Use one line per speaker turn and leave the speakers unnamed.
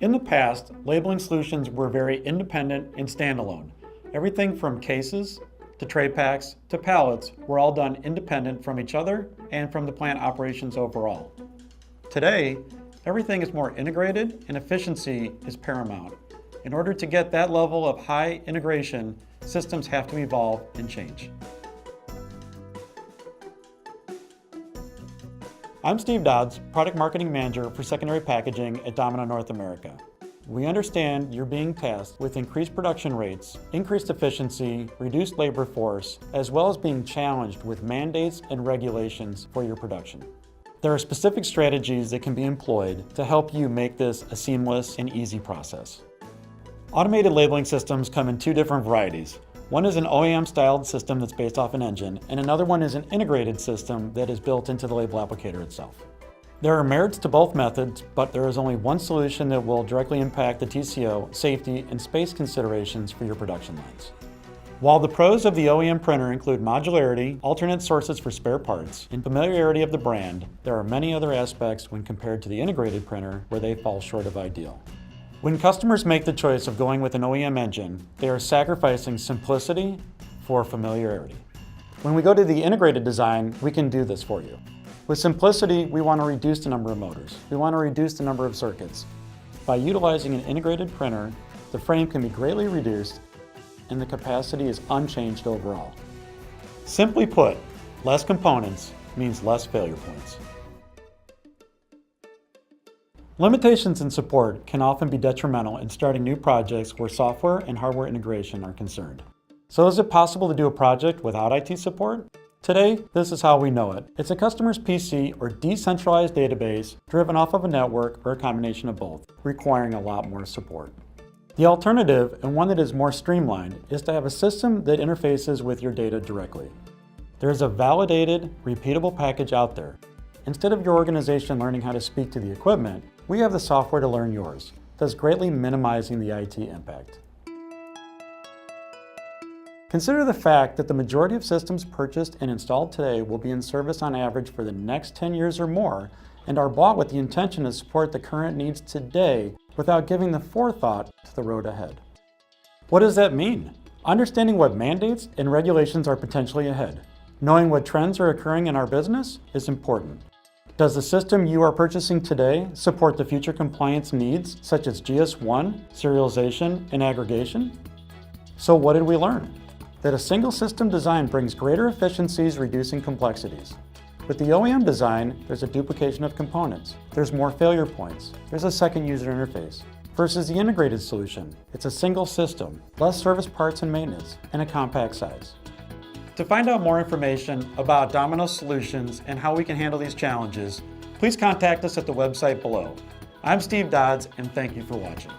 In the past, labeling solutions were very independent and standalone. Everything from cases to tray packs to pallets were all done independent from each other and from the plant operations overall. Today, everything is more integrated and efficiency is paramount. In order to get that level of high integration, systems have to evolve and change. I'm Steve Dodds, Product Marketing Manager for Secondary Packaging at Domino North America. We understand you're being tasked with increased production rates, increased efficiency, reduced labor force, as well as being challenged with mandates and regulations for your production. There are specific strategies that can be employed to help you make this a seamless and easy process. Automated labeling systems come in two different varieties. One is an OEM-styled system that's based off an engine, and another one is an integrated system that is built into the label applicator itself. There are merits to both methods, but there is only one solution that will directly impact the TCO, safety, and space considerations for your production lines. While the pros of the OEM printer include modularity, alternate sources for spare parts, and familiarity of the brand, there are many other aspects when compared to the integrated printer where they fall short of ideal. When customers make the choice of going with an OEM engine, they are sacrificing simplicity for familiarity. When we go to the integrated design, we can do this for you. With simplicity, we want to reduce the number of motors. We want to reduce the number of circuits. By utilizing an integrated printer, the frame can be greatly reduced and the capacity is unchanged overall. Simply put, less components means less failure points. Limitations in support can often be detrimental in starting new projects where software and hardware integration are concerned. So is it possible to do a project without IT support? Today, this is how we know it. It's a customer's PC or decentralized database driven off of a network or a combination of both, requiring a lot more support. The alternative, and one that is more streamlined, is to have a system that interfaces with your data directly. There is a validated, repeatable package out there. Instead of your organization learning how to speak to the equipment, we have the software to learn yours, thus greatly minimizing the IT impact. Consider the fact that the majority of systems purchased and installed today will be in service on average for the next 10 years or more, and are bought with the intention to support the current needs today without giving the forethought to the road ahead. What does that mean? Understanding what mandates and regulations are potentially ahead. Knowing what trends are occurring in our business is important. Does the system you are purchasing today support the future compliance needs such as GS1, serialization, and aggregation? So what did we learn? That a single system design brings greater efficiencies, reducing complexities. With the OEM design, there's a duplication of components. There's more failure points. There's a second user interface. Versus the integrated solution, it's a single system, less service parts and maintenance, and a compact size. To find out more information about Domino solutions and how we can handle these challenges, please contact us at the website below. I'm Steve Dodds, and thank you for watching.